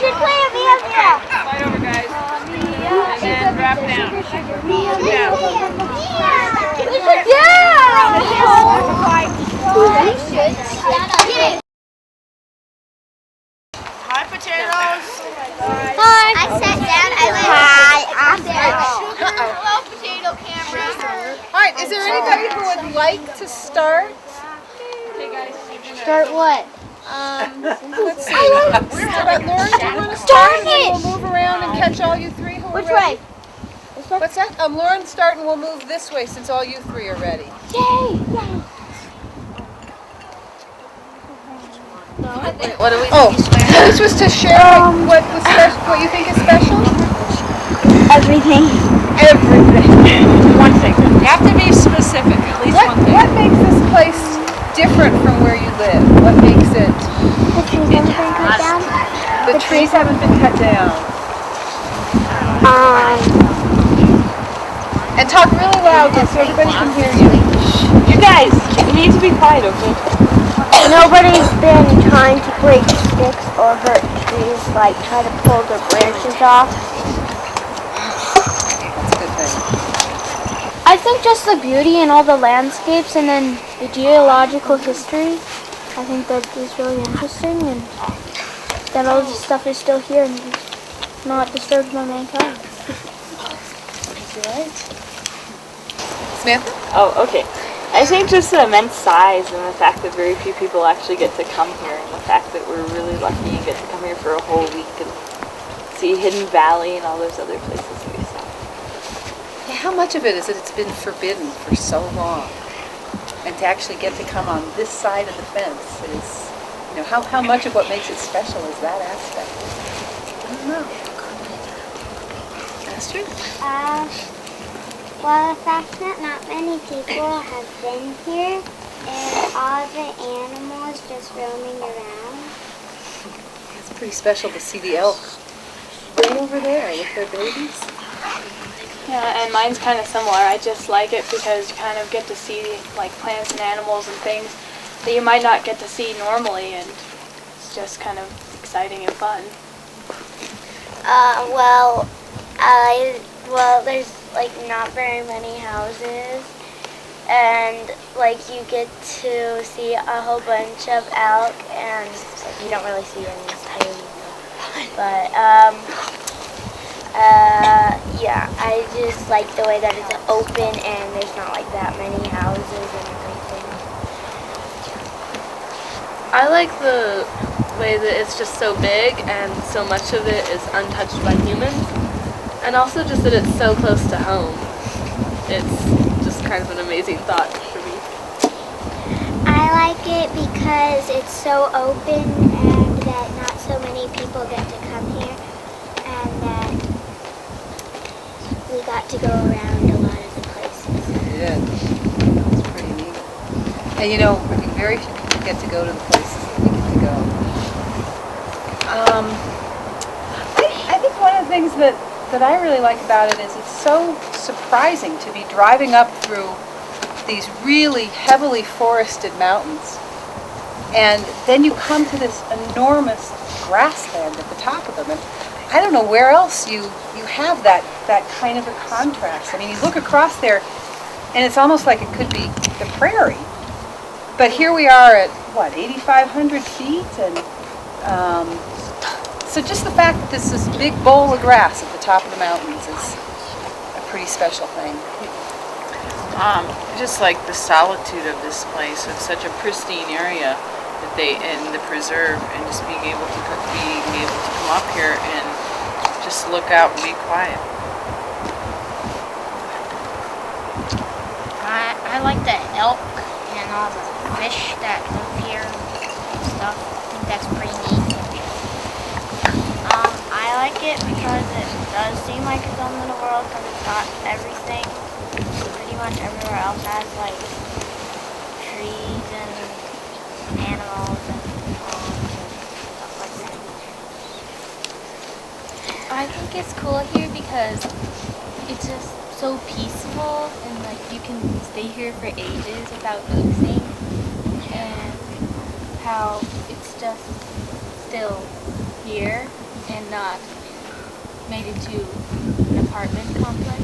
should play a Mia Mia. Slide over, guys. And then drop down. We should Down. Hi, potatoes. Hi. I sat down. I went. Hi. I'm there. Hello, potato camera. All right, is there anybody who would like to start? Start what? Let's see. Lauren, do you want to start? And then we'll move around and catch all you three who are Which ready. way? What's that? Lauren, start and we'll move this way since all you three are ready. Yay! What do we This was to share what you think is special? Everything. Everything. One thing. You have to be specific, at least one thing. What makes this place different from where you live? What makes it? The trees haven't been cut down. The trees haven't been cut down. And talk really loudly so everybody can hear you. You guys, you need to be quiet, okay? Nobody's been trying to break sticks or hurt trees, like try to pull their branches off. That's a good thing. I think just the beauty and all the landscapes and then the geological history, I think that is really interesting, and that all this stuff is still here and not disturbed by mankind. Right. Samantha? Oh, okay. I think just the immense size and the fact that very few people actually get to come here, and the fact that we're really lucky and get to come here for a whole week and see Hidden Valley and all those other places we saw. Yeah, how much of it is that it's been forbidden for so long? And to actually get to come on this side of the fence is, how much of what makes it special is that aspect? I don't know. Astrid? Well, the fact that not many people have been here and all the animals just roaming around. It's pretty special to see the elk way over there with their babies. Yeah, and mine's kind of similar. I just like it because you kind of get to see like plants and animals and things that you might not get to see normally, and it's just kind of exciting and fun. There's like not very many houses, and like you get to see a whole bunch of elk, and like, you don't really see any tiny, but yeah, I just like the way that it's open and there's not like that many houses and everything. I like the way that it's just so big and so much of it is untouched by humans, and also just that it's so close to home. It's just kind of an amazing thought for me. I like it because it's so open and that not so many people get to come here, and that we got to go around a lot of the places. Yeah, it's pretty neat. And I think very few people get to go to the places that we get to go. I think one of the things that I really like about it is it's so surprising to be driving up through these really heavily forested mountains, and then you come to this enormous grassland at the top of them, and I don't know where else you have that kind of a contrast. I mean, you look across there and it's almost like it could be the prairie, but here we are at 8,500 feet, and so just the fact that this big bowl of grass at the top of the mountains is a pretty special thing. Just like the solitude of this place. It's such a pristine area that in the preserve, and just being able to come up here and just look out and be quiet. I like the elk and all the fish that live here and stuff. I think that's pretty neat. I like it because it does seem like its own little world, because it's got everything. Pretty much everywhere else has like trees and animals and ponds and stuff like that. I think it's cool here because it's just so peaceful, and like you can stay here for ages without losing, and how it's just still here and not made into an apartment complex.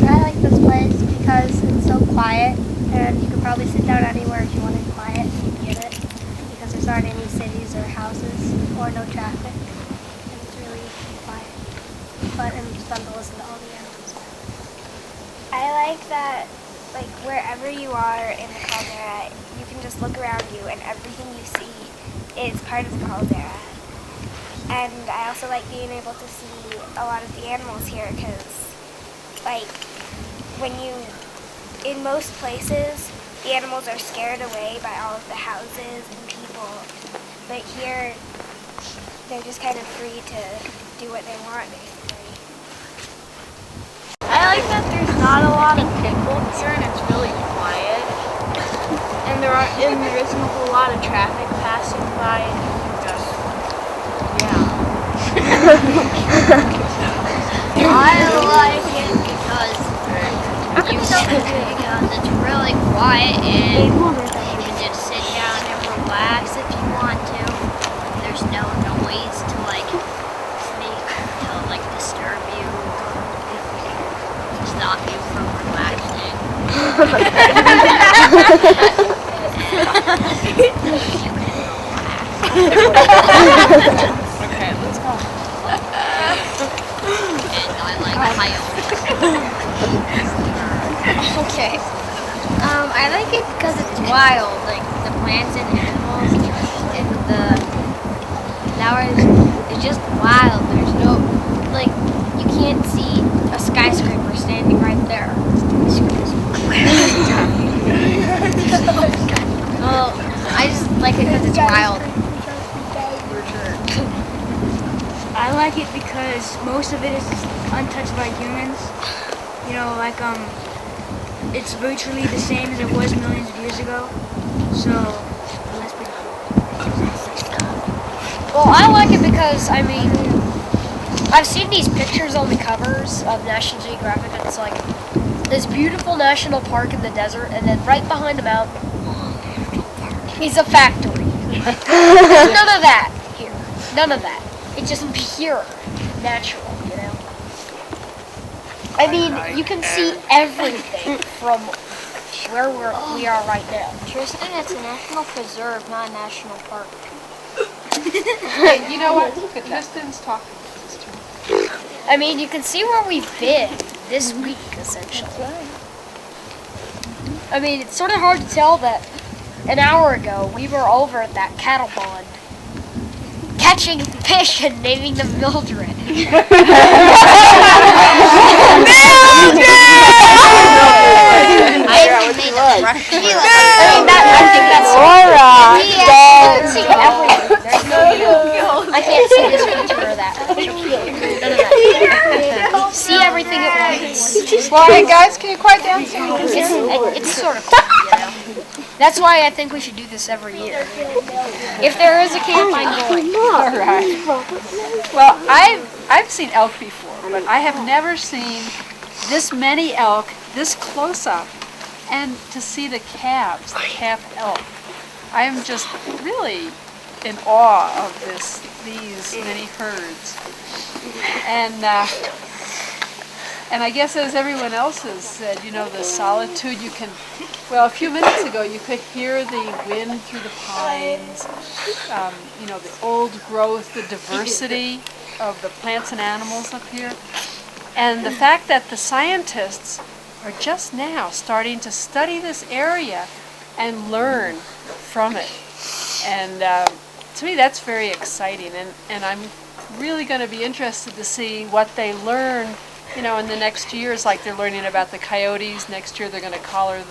I like this place because it's so quiet, and you could probably sit down anywhere if you wanted quiet and get it, because there's aren't any cities or houses or no traffic, and it's really quiet. But it's fun to listen to all the animals. I like that, like, wherever you are in the caldera, you can just look around you and everything you see is part of the caldera. And I also like being able to see a lot of the animals here because, like, in most places, the animals are scared away by all of the houses and people. But here, they're just kind of free to do what they want, basically. I like that there's not a lot of people here and it's really quiet. And there isn't a whole lot of traffic passing by and just, yeah. I like it because it's really quiet and you can just sit down and relax if you want to. There's no noise to disturb you, stop you from relaxing. Okay, let's go. And I like my own. Okay. I like it because it's wild, like the plants and animals and the flowers. It's just wild. There's no, like, you can't see a skyscraper standing right there. Well, I just like it because it's wild. I like it because most of it is untouched by humans. You know, like, it's virtually the same as it was millions of years ago. So, that's pretty cool. Well, I like it because, I mean, I've seen these pictures on the covers of National Geographic, and it's like this beautiful national park in the desert, and then right behind the mountain is a factory. There's none of that here. None of that. It's just pure natural, you know? I mean, you can see everything from where we are right now. Tristan, it's a national preserve, not a national park. Hey, you know what? Tristan's talking. I mean, you can see where we've been this week, essentially. I mean, it's sort of hard to tell that an hour ago we were over at that cattle pond catching fish and naming them Mildred. I can't see this picture or that. None of that. See everything at once. Well, hey guys, can you quiet down? It's sort of cool, you know. That's why I think we should do this every year. If there is a camp, I'm going. All right. Well, I've seen elk before, but I have never seen this many elk this close up, and to see the calves, the calf elk. I am just really in awe of these many herds. And I guess as everyone else has said, you know, the solitude you can, well, a few minutes ago you could hear the wind through the pines, you know, the old growth, the diversity of the plants and animals up here. And the fact that the scientists are just now starting to study this area and learn from it. And to me that's very exciting, and I'm really going to be interested to see what they learn, you know, in the next years. Like they're learning about the coyotes. Next year they're going to collar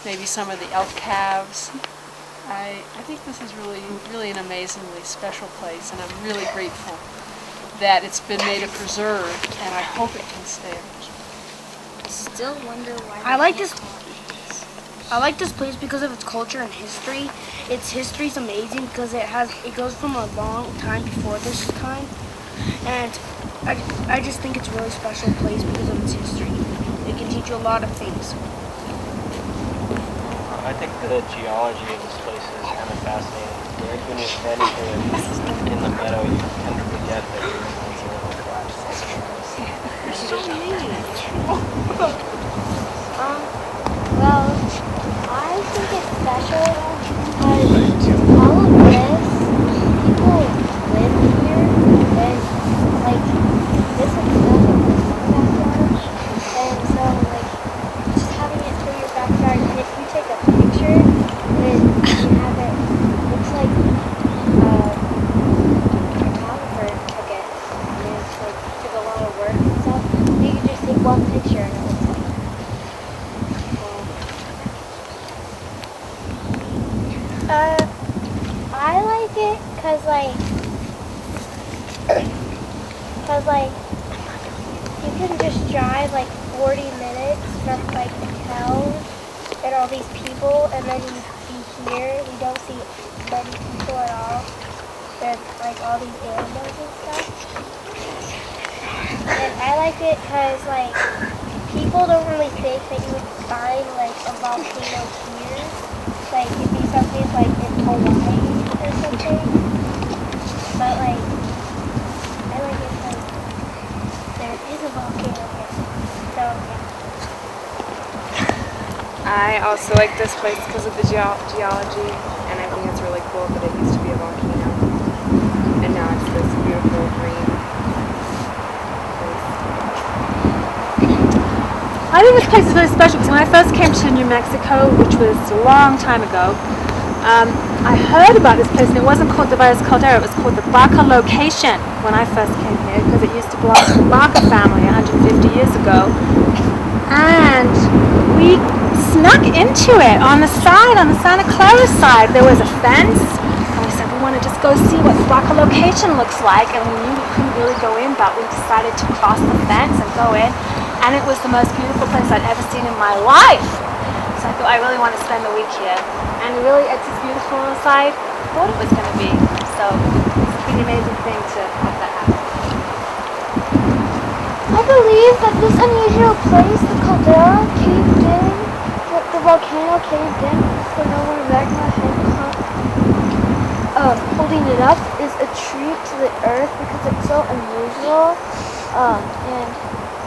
maybe some of the elk calves. I think this is really an amazingly special place, and I'm really grateful that it's been made a preserve, and I hope it can stay a preserve. Still wonder why. I like this place because of its culture and history. Its history is amazing because it goes from a long time before this time, and I just think it's a really special place because of its history. It can teach you a lot of things. I think the geology of this place is kind of fascinating. It's like when you're standing here in the meadow, you tend to forget that you're in these little flash sections. So neat. Well, I think it's special because all of this, people live here, and like this is nothing but my backyard, and so like just having it through your backyard, and if you take a picture, then you have it. Looks like a photographer took it, and it's like took a lot of work and stuff. You can just take one picture and it looks like. I like it cause like you can just drive like 40 minutes from like the town and all these people, and then you be here. You don't see many people at all. There's like all these animals and stuff. And I like it cause like people don't really think that you would find like a volcano here. Like it'd be something like in Hawaii or something. But like I like it because there is a volcano here. So yeah. I also like this place because of the geology, and I think it's really cool that it used to be a volcano, and now it's this beautiful green place. I think this place is really special because when I first came to New Mexico, which was a long time ago, I heard about this place, and it wasn't called the Valles Caldera, it was called the Baca location when I first came here, because it used to belong to the Baca family 150 years ago. And we snuck into it on the side, on the Santa Clara side. There was a fence, and we said we want to just go see what the Baca location looks like, and we knew we couldn't really go in, but we decided to cross the fence and go in, and it was the most beautiful place I'd ever seen in my life. So I thought I really want to spend the week here, and really it's as beautiful inside as I thought it was going to be. So it's a pretty amazing thing to have that happen. I believe that this unusual place, the caldera, caved in, the volcano caved in, so no more magma holding it up, is a treat to the earth because it's so unusual, and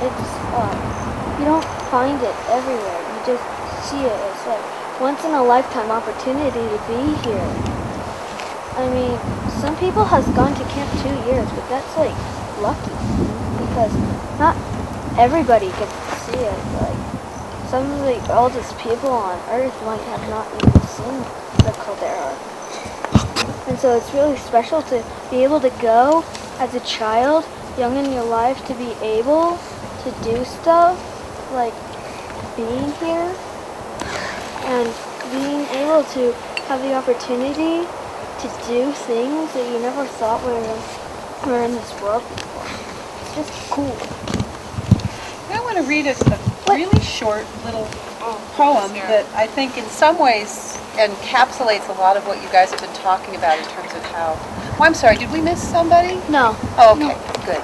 it's, you don't find it everywhere, you just see it. It's like once in a lifetime opportunity to be here. I mean, some people has gone to camp 2 years, but that's like lucky, because not everybody gets to see it. Like some of the oldest people on earth might have not even seen the caldera. And so it's really special to be able to go as a child, young in your life, to be able to do stuff like being here and being able to have the opportunity to do things that you never thought were in this world before. It's just cool. I want to read a really short little poem that I think in some ways encapsulates a lot of what you guys have been talking about in terms of how... Oh, I'm sorry, did we miss somebody? No. Oh, okay, good.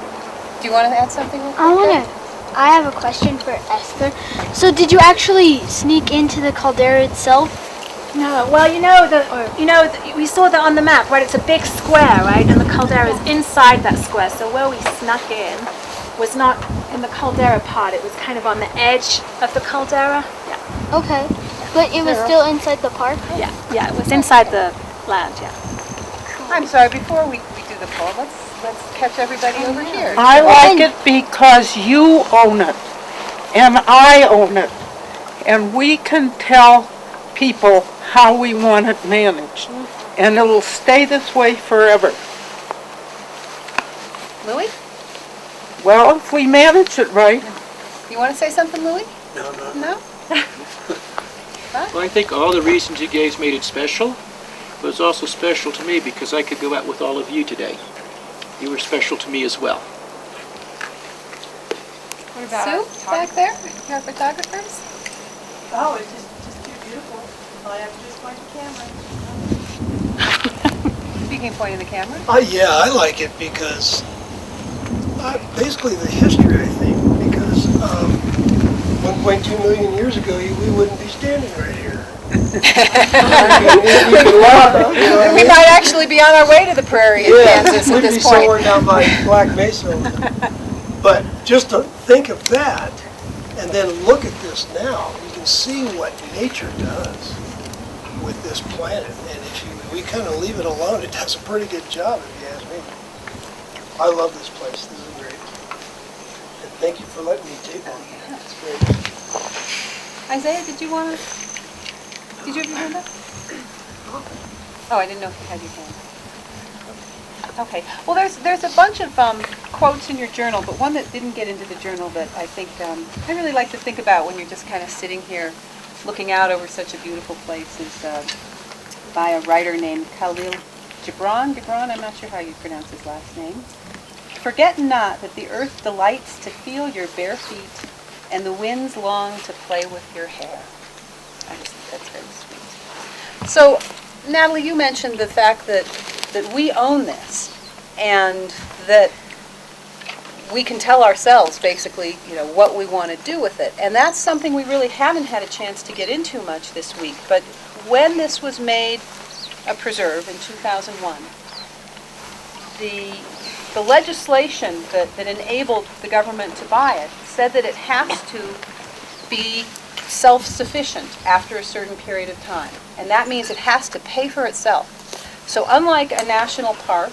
Do you want to add something real quick? I have a question for Esther. So did you actually sneak into the caldera itself? No, well, we saw that on the map, right? It's a big square, right? And the caldera is inside that square. So where we snuck in was not in the caldera part. It was kind of on the edge of the caldera. Yeah. Okay. But it was still inside the park? Yeah, it was inside the land, yeah. I'm sorry, before we do the poll, let's catch everybody over here. I like it because you own it, and I own it, and we can tell people how we want it managed, and it'll stay this way forever. Louis? Well, if we manage it right. You want to say something, Louis? No? Well, I think all the reasons you gave made it special, but it's also special to me because I could go out with all of you today. You were special to me as well. What about Sue, back there? Your photographers? Oh, it's just too beautiful. All I have to do is point the camera. Speaking of pointing the camera? Yeah, I like it because basically the history, I think, because 1.2 million years ago, we wouldn't be standing right here. We might actually be on our way to the prairie in Kansas at we'd be this point. somewhere down by Black Mesa over there. But just to think of that, and then look at this now, you can see what nature does with this planet. And if we kind of leave it alone, it does a pretty good job, if you ask me. I love this place. This is great. And thank you for letting me take on it. It's great. Isaiah, did you have your hand up? Oh, I didn't know if you had your hand up. Okay. Well, there's a bunch of quotes in your journal, but one that didn't get into the journal that I think I really like to think about when you're just kind of sitting here looking out over such a beautiful place is by a writer named Khalil Gibran. I'm not sure how you pronounce his last name. Forget not that the earth delights to feel your bare feet, and the winds long to play with your hair. I just think that's very sweet. So, Natalie, you mentioned the fact that we own this, and that we can tell ourselves, basically, what we want to do with it. And that's something we really haven't had a chance to get into much this week. But when this was made a preserve in 2001, the legislation that enabled the government to buy it said that it has to be self-sufficient after a certain period of time. And that means it has to pay for itself. So unlike a national park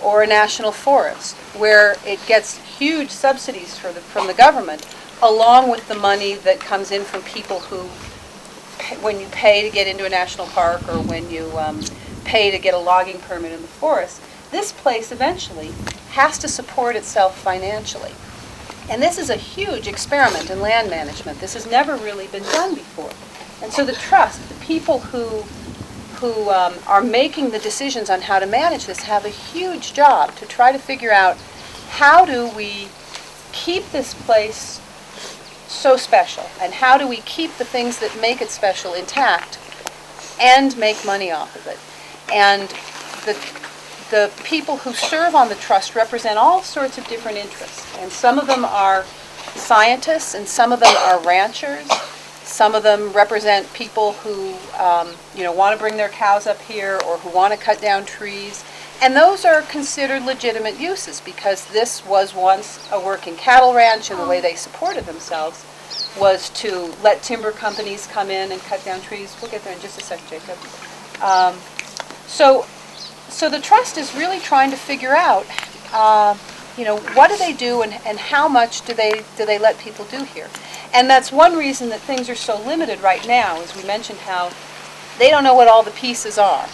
or a national forest, where it gets huge subsidies from the government, along with the money that comes in from people who, when you pay to get into a national park or when you pay to get a logging permit in the forest, this place eventually has to support itself financially. And this is a huge experiment in land management. This has never really been done before. And so the trust, the people who are making the decisions on how to manage this have a huge job to try to figure out how do we keep this place so special, and how do we keep the things that make it special intact and make money off of it. And the people who serve on the trust represent all sorts of different interests. And some of them are scientists, and some of them are ranchers. Some of them represent people who want to bring their cows up here or who want to cut down trees. And those are considered legitimate uses because this was once a working cattle ranch, and the way they supported themselves was to let timber companies come in and cut down trees. We'll get there in just a second, Jacob. So the trust is really trying to figure out, what do they do and how much do they let people do here? And that's one reason that things are so limited right now, as we mentioned how they don't know what all the pieces are.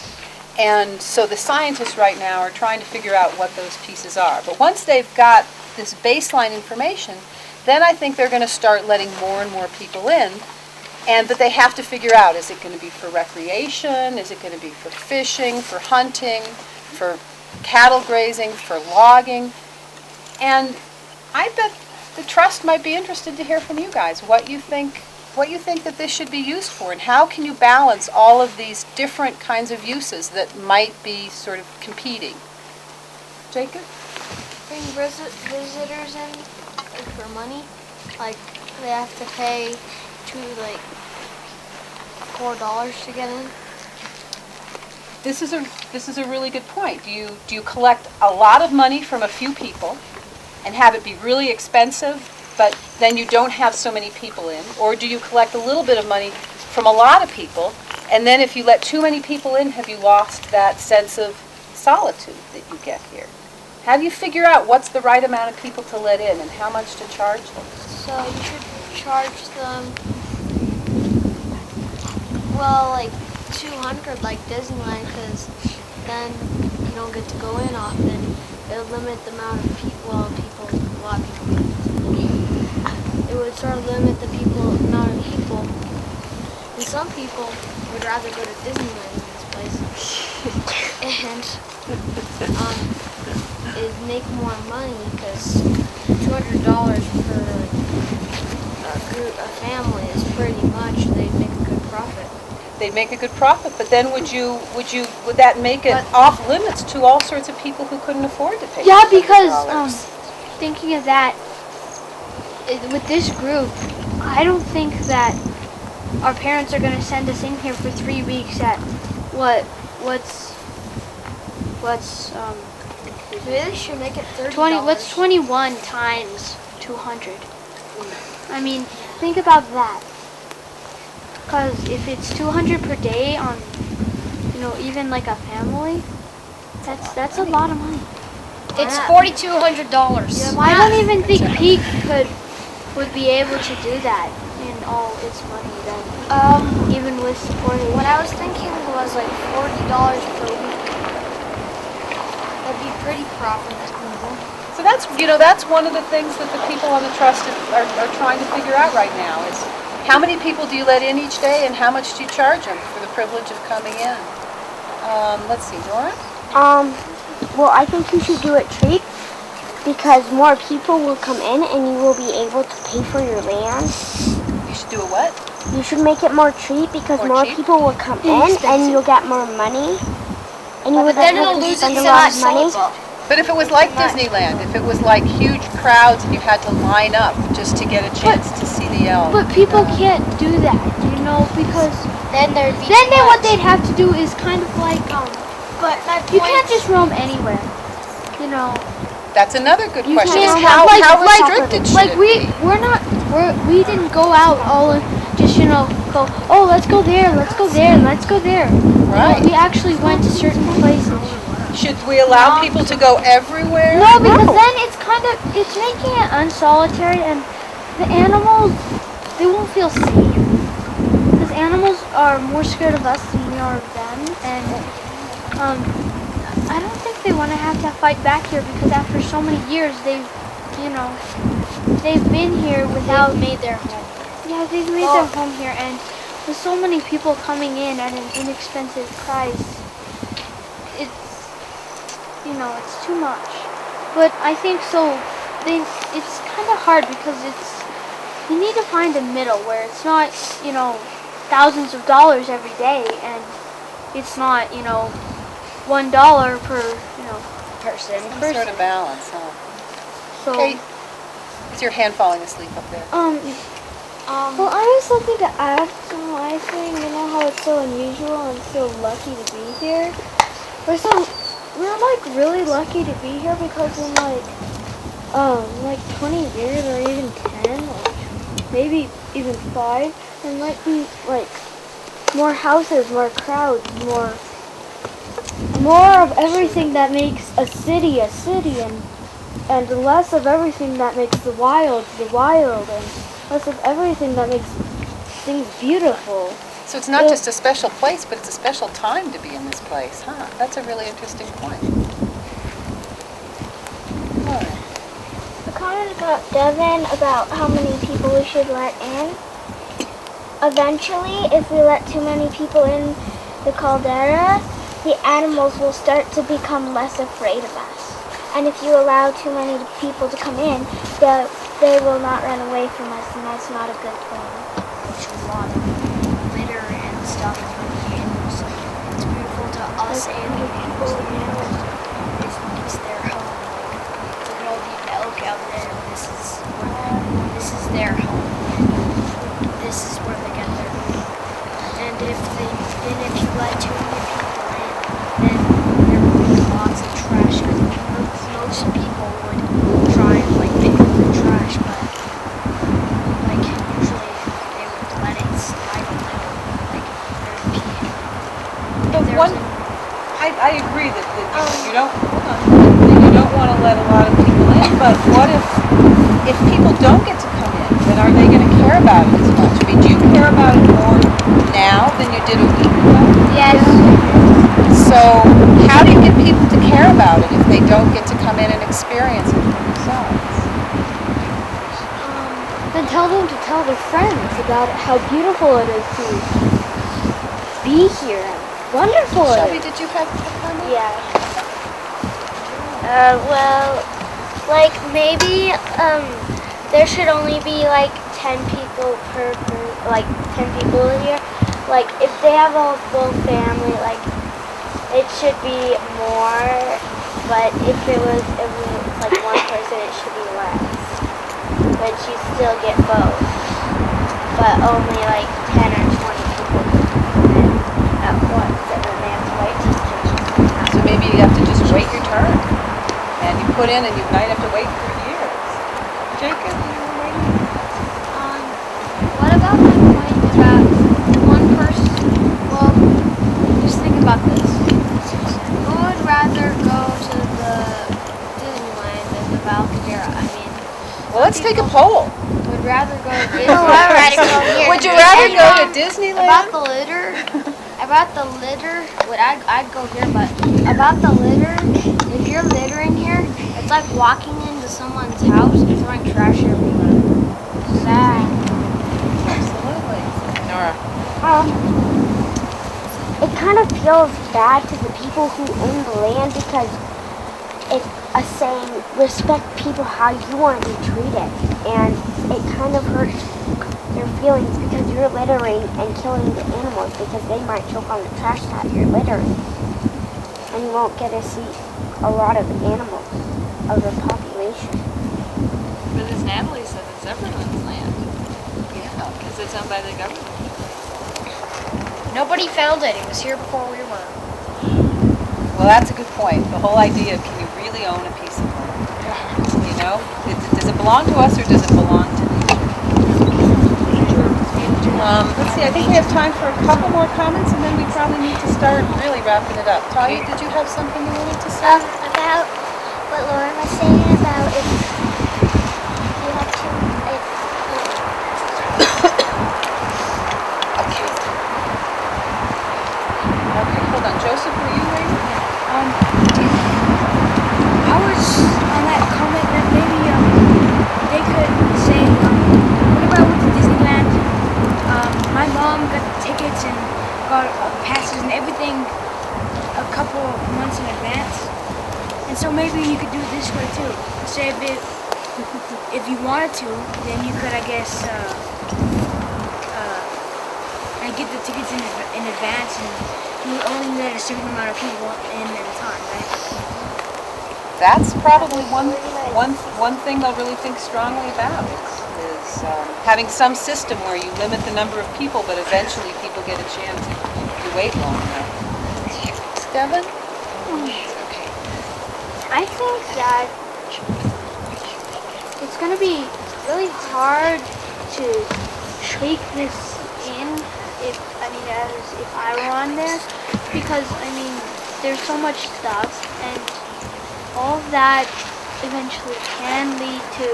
And so the scientists right now are trying to figure out what those pieces are. But once they've got this baseline information, then I think they're going to start letting more and more people in. And that they have to figure out, is it going to be for recreation? Is it going to be for fishing, for hunting, for cattle grazing, for logging? And I bet the trust might be interested to hear from you guys what you think that this should be used for, and how can you balance all of these different kinds of uses that might be sort of competing. Jacob? Bring visitors in for money. Like they have to pay $4 to get in. This is a really good point. Do you collect a lot of money from a few people and have it be really expensive, but then you don't have so many people in? Or do you collect a little bit of money from a lot of people, and then if you let too many people in, have you lost that sense of solitude that you get here? How do you figure out what's the right amount of people to let in and how much to charge them? So you should charge them, well, like 200 like Disneyland, because then you don't get to go in often. It would limit the amount of people, a lot of people. It would sort of limit the amount of people. And some people would rather go to Disneyland than this place. And it'd make more money because $200 for a family is pretty much, they'd make a good profit. They'd make a good profit, but then would that make it off limits to all sorts of people who couldn't afford to pay? Yeah, because thinking of that, with this group, I don't think that our parents are gonna send us in here for 3 weeks at what's Maybe they should make it $30. what's 21 times 200? I mean, think about that. Cause if it's 200 per day on, even like a family, that's a lot of money. It's $4,200. I don't even think Peak would be able to do that in all its money then. Even with supporting. What I was thinking was like $40 per week. That'd be pretty profitable. So that's one of the things that the people on the trust are trying to figure out right now is how many people do you let in each day and how much do you charge them for the privilege of coming in? Let's see, Dora? Well, I think you should do it cheap because more people will come in and you will be able to pay for your land. You should do a what? You should make it more cheap because more people will come in and you'll get more money. And you would then have to spend a lot of money. But if it was like Disneyland, if it was like huge crowds and you had to line up just to get a chance to see the elf. But people can't do that, because then what they'd have to do is kind of like But my you can't just roam anywhere, That's another good You question. can't Is how restricted should it be? We didn't go out all and just go, oh, let's go there, let's go there, let's go there. Right. We actually went to certain places. Should we allow people to go everywhere? No, because then it's making it unsolitary, and the animals, they won't feel safe. Because animals are more scared of us than we are of them, and I don't think they want to have to fight back here because after so many years they've been here without made their home. Yeah, they've made their home here, and with so many people coming in at an inexpensive price, it's too much. But I think it's kind of hard because you need to find a middle where it's not, thousands of dollars every day, and it's not, $1 per, person. Some sort of balance, huh? So, Kate, is your hand falling asleep up there? Well, I was something to add to my thing. How it's so unusual and so lucky to be here. We're really lucky to be here because in 20 years or even 10, maybe even 5, there might be more houses, more crowds, more of everything that makes a city, and less of everything that makes the wild, and less of everything that makes things beautiful. So it's not just a special place, but it's a special time to be in this place, huh? That's a really interesting point. All right. A comment about Devin about how many people we should let in. Eventually, if we let too many people in the caldera, the animals will start to become less afraid of us. And if you allow too many people to come in, they will not run away from us, and that's not a good thing. There's a lot of litter and stuff for the animals. It's beautiful to us and the animals. The animals, it's their home. Look at all the elk out there. This is their home. This is where they get their food. And if you let too many people in, then there will be lots of trash. Most people would try and pick up the trash, but usually they would let it slide on their feet. I agree that you don't want to let a lot of people in, but what if people don't get to come in, then are they going to care about it as much? I mean, do you care about it more now than you did a week ago? Yes. So how do you get people to care about it if they don't get to come in and experience it for themselves? Then tell them to tell their friends about how beautiful it is to be here. Wonderful. Shelby, did you have a comment? Yeah. Maybe there should only be 10 people per group, 10 people here. If they have a full family, it should be more, but if it was one person, it should be less. But you still get both, but only 10 or you have to just wait your turn. And you put in and you might have to wait for years. Jacob, you were waiting? What about my point about one person, well, just think about this. Who would rather go to the Disneyland than the Valles Caldera? I mean, Well, let's take a poll. would rather go to Disneyland. Would you rather go to Disneyland? About the litter, I'd go here, but about the litter, if you're littering here, it's like walking into someone's house and throwing trash everywhere. Sad. Absolutely. Nora. It kind of feels bad to the people who own the land because it's a saying, respect people how you want to be treated. And it kind of hurts their feelings because you're littering and killing the animals because they might choke on the trash that you're littering. And you won't get to see a lot of animals of the population. But as Natalie said, it's everyone's land. Yeah. Because it's owned by the government. Nobody found it. It was here before we were. Well, that's a good point. The whole idea of can you really own a piece of land? You know, does it belong to us or does it belong to nature? Let's see, I think we have time for a couple more comments and then we probably need to start really wrapping it up. Talia, did you have something you wanted to say? About what Lauren was saying about if you have to, Okay, hold on. Joseph, were you waiting? I was on that comment that maybe they could say, whenever I went to Disneyland, my mom got the tickets and got passes and everything a couple of months in advance. And so maybe you could do it this way too. Say if you wanted to, then you could, I guess, and get the tickets in advance, and you would only let a certain amount of people in at a time, right? That's probably one thing they'll really think strongly about is having some system where you limit the number of people, but eventually people get a chance if you wait long enough. Devin? Okay. I think that it's going to be really hard to take this in if I were on there, because there's so much stuff and all of that eventually can lead to,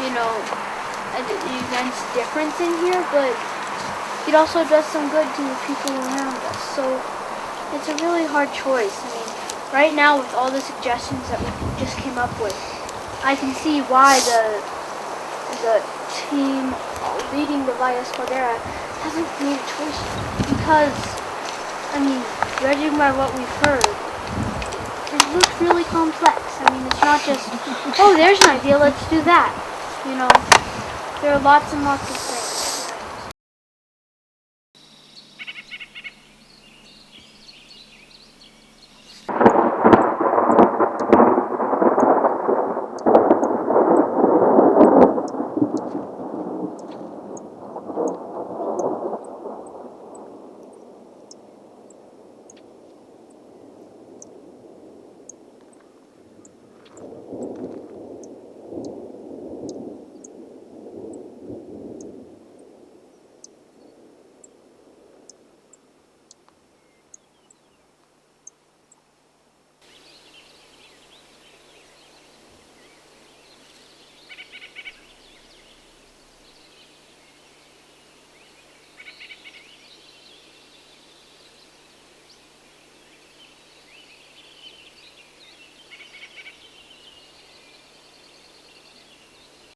an immense difference in here, but it also does some good to the people around us. So it's a really hard choice. Right now with all the suggestions that we just came up with, I can see why the team leading the Valles Caldera hasn't made a choice, because, judging by what we've heard, it looks really complex. It's not just, oh, there's an idea, let's do that. There are lots and lots of